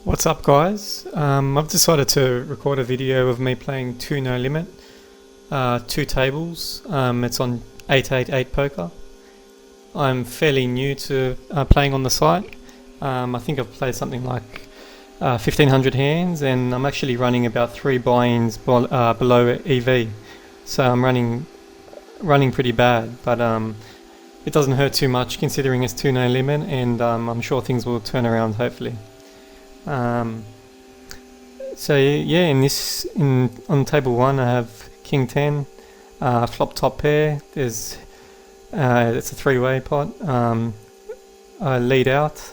What's up, guys? I've decided to record a video of me playing 2 No Limit, 2 tables. It's on 888 Poker. I'm fairly new to playing on the site. I think I've played something like 1500 hands, and I'm actually running about 3 buy-ins below EV. So I'm running pretty bad, but it doesn't hurt too much considering it's 2 No Limit, and I'm sure things will turn around hopefully. So yeah, on table 1 I have King 10, flop top pair. It's a 3-way pot. I lead out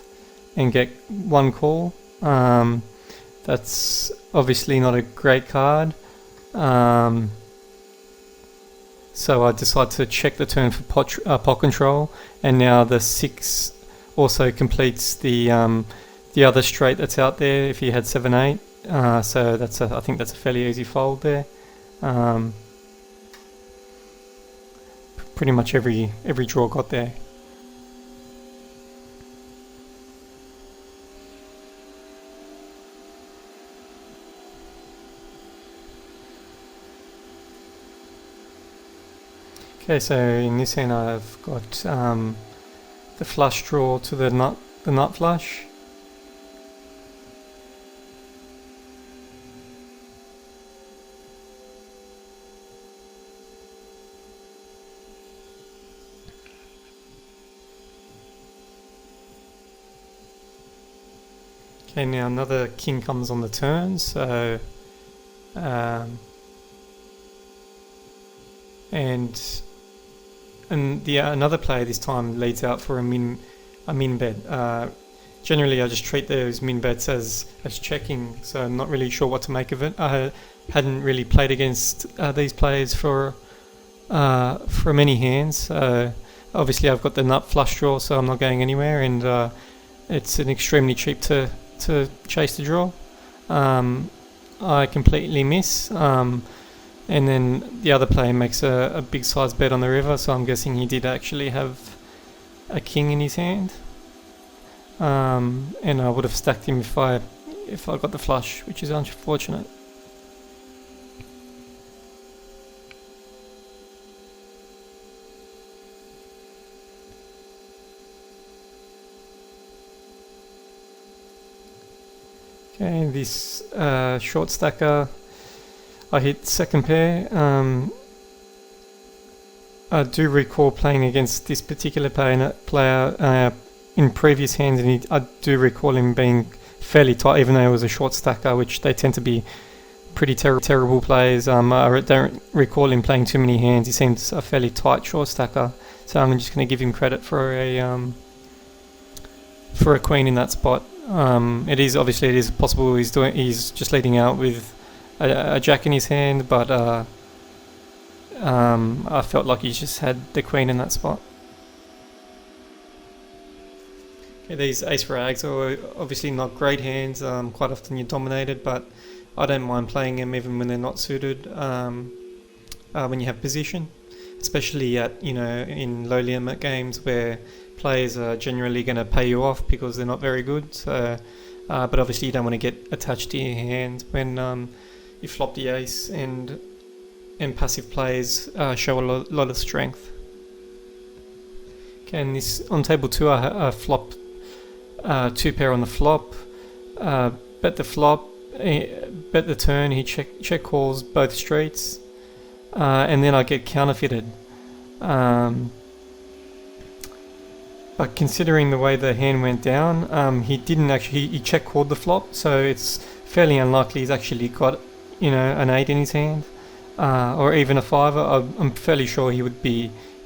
and get 1 call. That's obviously not a great card. So I decide to check the turn for pot control, and now the 6 also completes the other straight that's out there if he had 7-8. So I think that's a fairly easy fold there. Pretty much every draw got there. Okay, so in this hand I've got the flush draw to the nut flush. Okay, now another king comes on the turn, so and another player this time leads out for a min bet. Generally, I just treat those min bets as checking, so I'm not really sure what to make of it. I hadn't really played against these players for many hands. Obviously, I've got the nut flush draw, so I'm not going anywhere, and it's an extremely cheap to chase the draw. I completely miss, and then the other player makes a big size bet on the river, so I'm guessing he did actually have a king in his hand, and I would have stacked him if I got the flush, which is unfortunate. Okay, this short stacker, I hit second pair. I do recall playing against this particular player in previous hands, and I do recall him being fairly tight, even though it was a short stacker, which they tend to be pretty terrible players. I don't recall him playing too many hands. He seems a fairly tight short stacker, so I'm just going to give him credit for a queen in that spot. It is possible he's just leading out with a jack in his hand, but I felt like he just had the queen in that spot. Okay, these ace rags are obviously not great hands. Quite often you're dominated, but I don't mind playing them even when they're not suited. When you have position, especially in low limit games where players are generally going to pay you off because they're not very good. So, but obviously you don't want to get attached to your hand when you flop the ace and passive players show a lot of strength. Okay, and on table 2 I flop 2 pair on the flop, bet the flop, bet the turn. He check calls both streets, and then I get counterfeited. But considering the way the hand went down, he didn't actually. He check called the flop, so it's fairly unlikely he's actually got an 8 in his hand, or even a 5. I'm fairly sure he would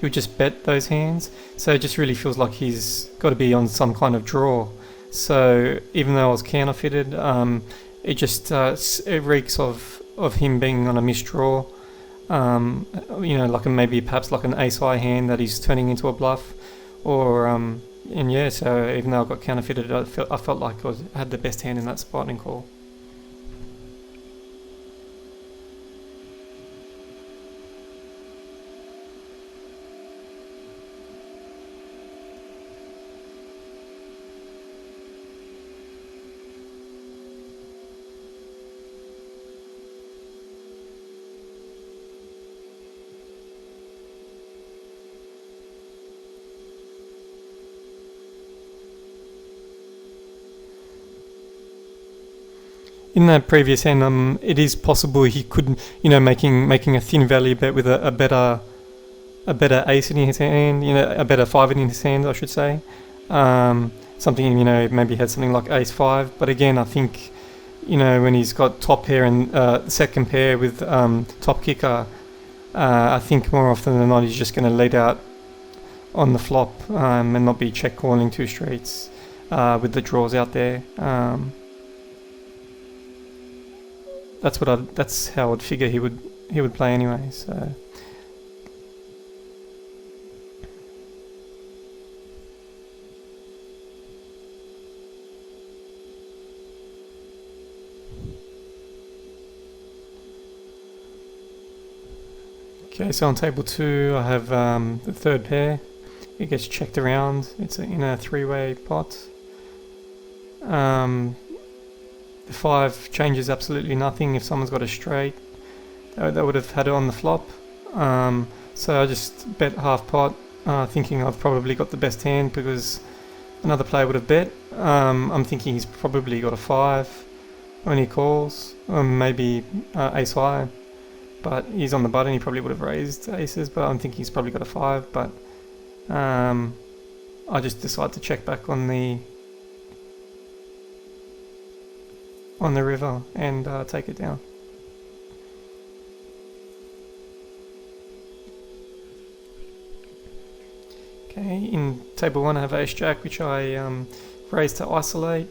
just bet those hands. So it just really feels like he's got to be on some kind of draw. So even though I was counterfeited, it just it reeks of him being on a misdraw. Perhaps like an ace-high hand that he's turning into a bluff. So even though I got counterfeited, I felt like I had the best hand in that spot and call. in that previous hand, it is possible he could, making a thin value bet with a better ace in his hand, a better five in his hand, I should say. Something, maybe had something like ace five. But again, I think, when he's got top pair and second pair with top kicker, I think more often than not he's just going to lead out on the flop and not be check calling two straights with the draws out there. That's how I'd figure he would play anyway. So. Okay, so on table 2 I have the third pair. It gets checked around. It's in a three-way pot. The 5 changes absolutely nothing if someone's got a straight. They would have had it on the flop. So I just bet half pot, thinking I've probably got the best hand because another player would have bet. I'm thinking he's probably got a 5 when he calls, maybe ace high. But he's on the button, he probably would have raised aces, but I'm thinking he's probably got a 5, but I just decide to check back on the river and take it down. Okay, in table 1 I have ace jack, which I raised to isolate.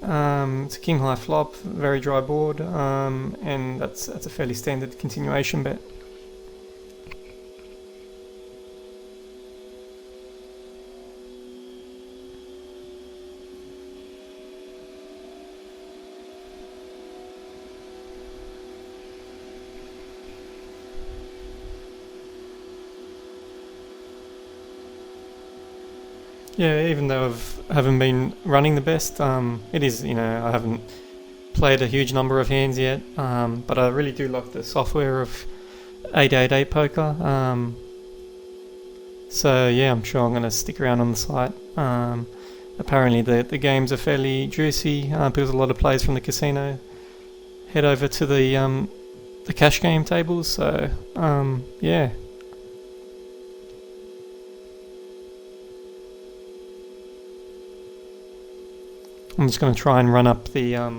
It's a king high flop, very dry board, and that's a fairly standard continuation bet. Yeah, even though I haven't been running the best, it is, I haven't played a huge number of hands yet, but I really do like the software of 888 Poker. So yeah, I'm sure I'm going to stick around on the site. Apparently the games are fairly juicy because a lot of players from the casino head over to the cash game tables, so yeah. I'm just going to try and run up the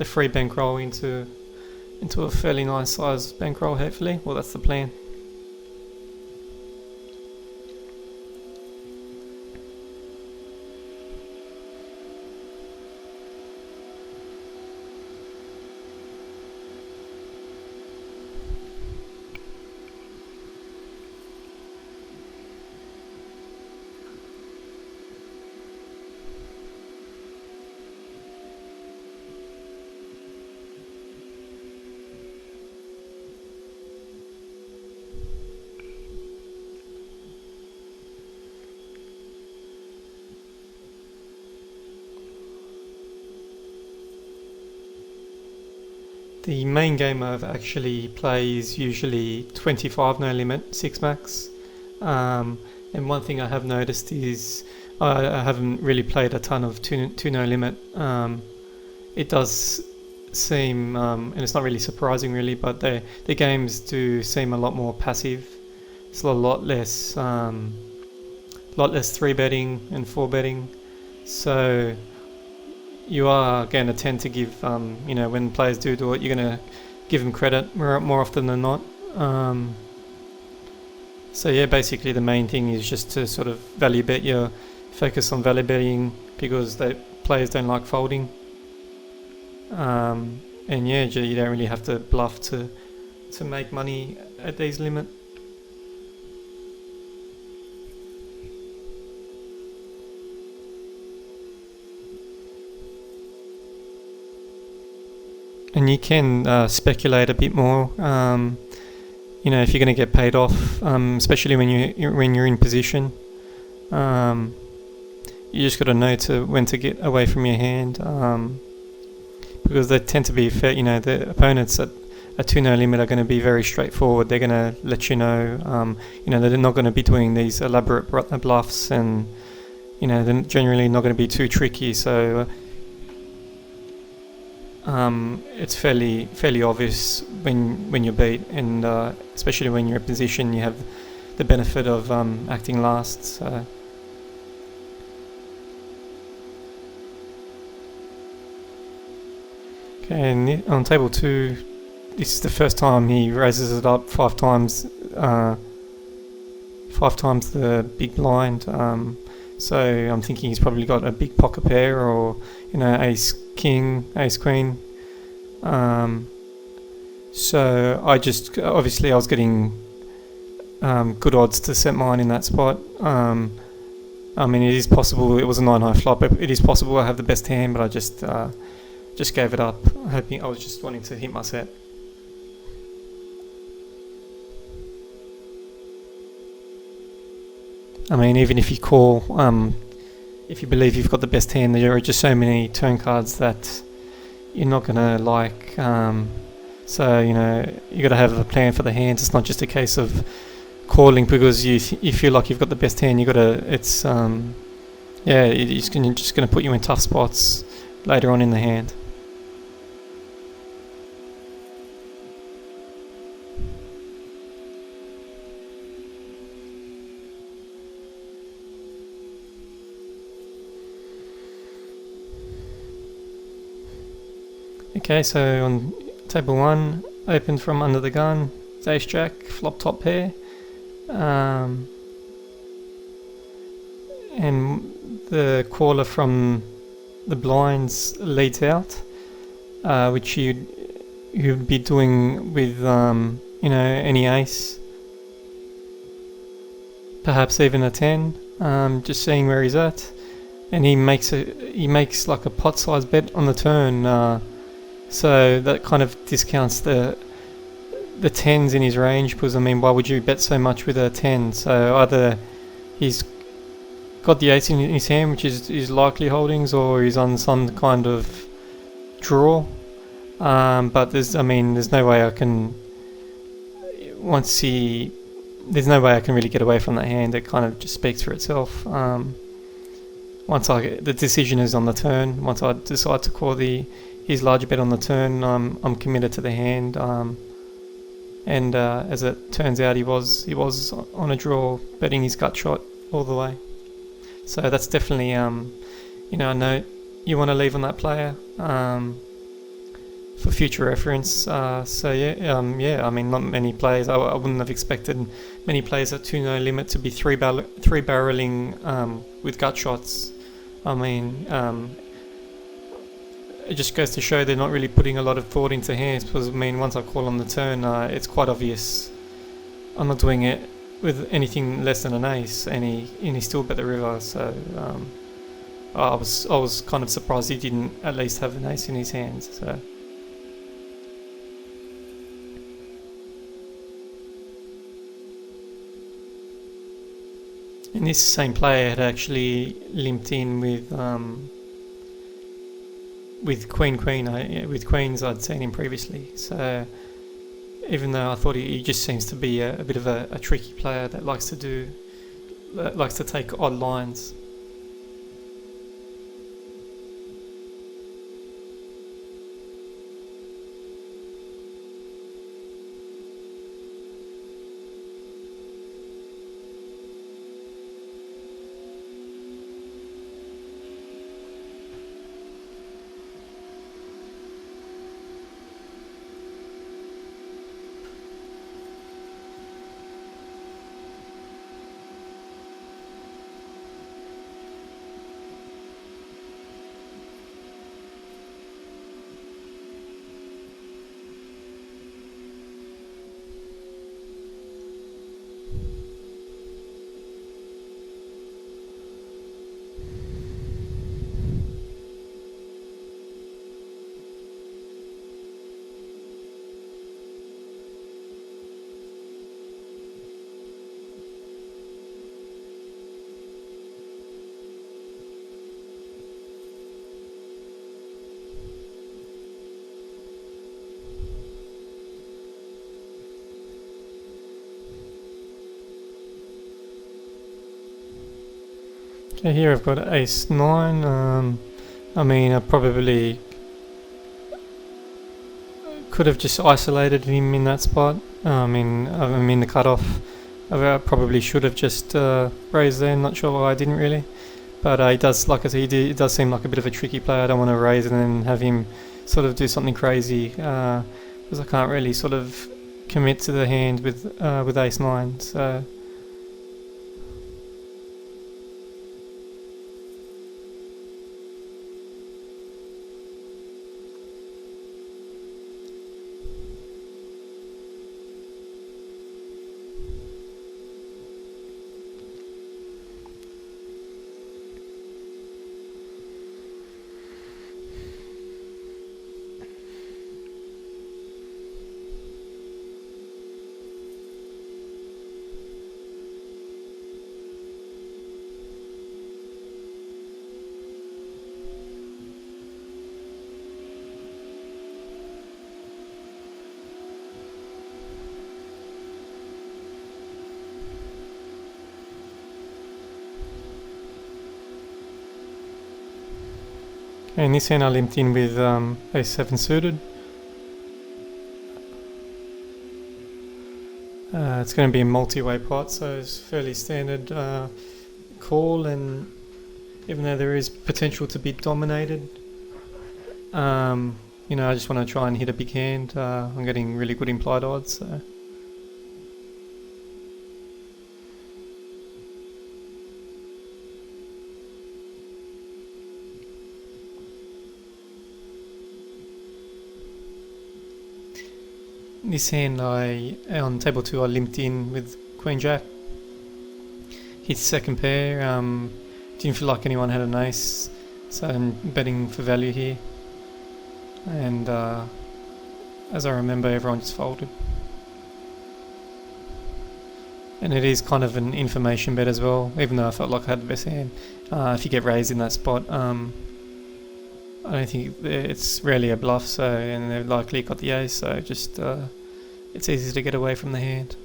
free bankroll into a fairly nice size bankroll, hopefully. Well, that's the plan. The main game I've actually play is usually 25 no limit, 6 max. And one thing I have noticed is I haven't really played a ton of 2 no limit. It does seem, and it's not really surprising really, but the games do seem a lot more passive. It's a lot less 3 betting and 4 betting. So you are going to tend to give, when players do it, you're going to give them credit more often than not. So yeah, basically the main thing is just to sort of value bet focus on value betting because players don't like folding. And yeah, you don't really have to bluff to make money at these limit. And you can speculate a bit more, if you're going to get paid off, especially when you're in position. You just got to know when to get away from your hand, because they tend to be fair. The opponents at a 2-no limit are going to be very straightforward. They're going to let you know. They're not going to be doing these elaborate bluffs, and they're generally not going to be too tricky. So. it's fairly obvious when you're beat, and especially when you're in position, you have the benefit of acting last. So. Okay, and on table 2, this is the first time he raises it up 5 times. 5 times the big blind. So I'm thinking he's probably got a big pocket pair, or ace king, ace queen. So I just obviously I was getting good odds to set mine in that spot. I mean, it is possible. It was a 9 high flop. It is possible I have the best hand, but I just gave it up, hoping I was just wanting to hit my set. I mean, even if you call, if you believe you've got the best hand, there are just so many turn cards that you're not gonna like. So you got to have a plan for the hands. It's not just a case of calling because you feel like you've got the best hand. You got to. It's it's just gonna put you in tough spots later on in the hand. Okay, so on table 1, opened from under the gun, it's ace jack, flop top pair, and the caller from the blinds leads out, which you'd be doing with any ace, perhaps even a 10, just seeing where he's at, and he makes like a pot size bet on the turn. So that kind of discounts the 10s in his range, because I mean, why would you bet so much with a 10? So either he's got the ace in his hand, which is likely holdings, or he's on some kind of draw. But there's no way I can there's no way I can really get away from that hand. It kind of just speaks for itself. Once the decision is on the turn, once I decide to call his larger bet on the turn, I'm committed to the hand, and as it turns out, he was on a draw, betting his gut shot all the way. So that's definitely a note you want to leave on that player for future reference. I mean, not many players. I wouldn't have expected many players at 2-no limit to be three barreling with gut shots. I mean. It just goes to show they're not really putting a lot of thought into hands, because I mean, once I call on the turn, it's quite obvious I'm not doing it with anything less than an ace, and he still bet the river. So I was kind of surprised he didn't at least have an ace in his hands. So. And this same player had actually limped in with queen, with queens I'd seen him previously. So even though I thought he just seems to be a bit of a tricky player that likes to take odd lines. Okay, here I've got ace 9. I mean, I probably could have just isolated him in that spot. I mean the cutoff. I probably should have just raised there. Not sure why I didn't really. But he does, like I said, it does seem like a bit of a tricky player. I don't want to raise and then have him sort of do something crazy because I can't really sort of commit to the hand with ace nine. So. In this hand I limped in with ace7 suited. It's going to be a multi-way pot, so it's fairly standard call, and even though there is potential to be dominated, I just want to try and hit a big hand. I'm getting really good implied odds, so. This hand on table 2 I limped in with Queen Jack. Hit second pair, didn't feel like anyone had an ace, so I'm betting for value here. And as I remember, everyone just folded. And it is kind of an information bet as well, even though I felt like I had the best hand. If you get raised in that spot, I don't think it's rarely a bluff, so, and they've likely got the ace, so just it's easy to get away from the hand.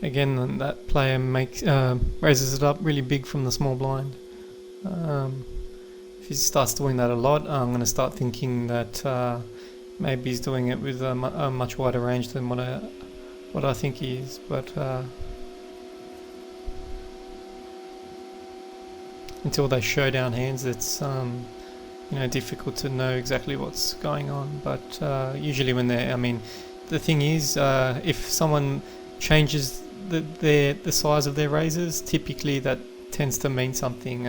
Again, that player raises it up really big from the small blind. If he starts doing that a lot, I'm going to start thinking that maybe he's doing it with a much wider range than what I think he is. But until they show down hands, it's difficult to know exactly what's going on. But usually when the thing is, if someone changes the size of their raises, typically that tends to mean something.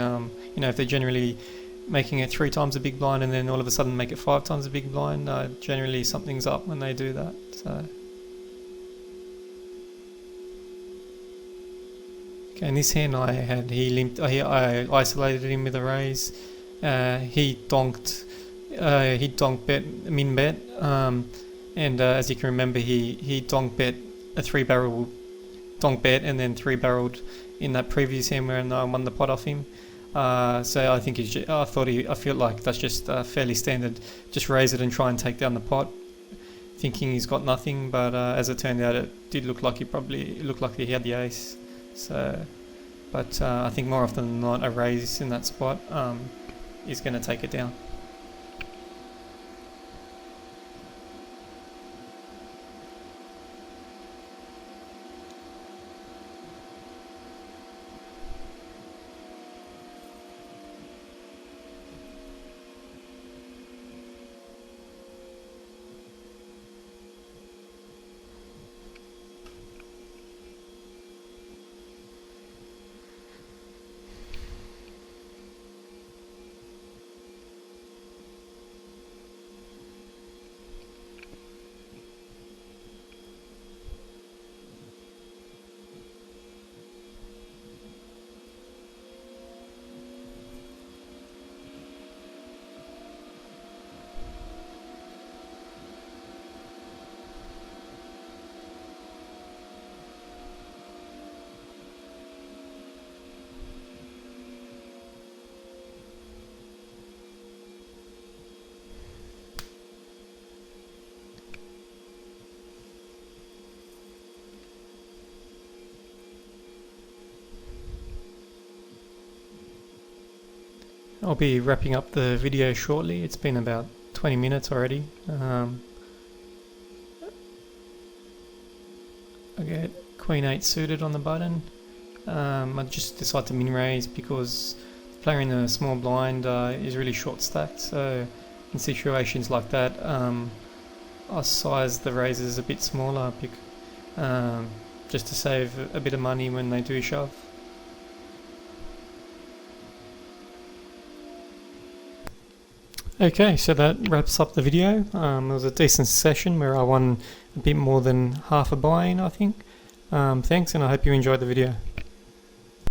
If they're generally making it 3 times a big blind and then all of a sudden make it 5 times a big blind, generally something's up when they do that. So. Okay, in this hand he limped. I isolated him with a raise. He donked bet, min bet, and as you can remember, he donk bet a 3-barrel donk bet and then 3-barreled in that previous hand where I won the pot off him. So I think I feel like that's just fairly standard. Just raise it and try and take down the pot, thinking he's got nothing. But as it turned out, it did look like he had the ace. So, but I think more often than not, a raise in that spot is going to take it down. I'll be wrapping up the video shortly. It's been about 20 minutes already. I get Queen 8 suited on the button. I just decide to min raise because player in a small blind is really short stacked, so in situations like that I size the raises a bit smaller just to save a bit of money when they do shove. Okay, so that wraps up the video. It was a decent session where I won a bit more than half a buy-in, I think. Thanks, and I hope you enjoyed the video.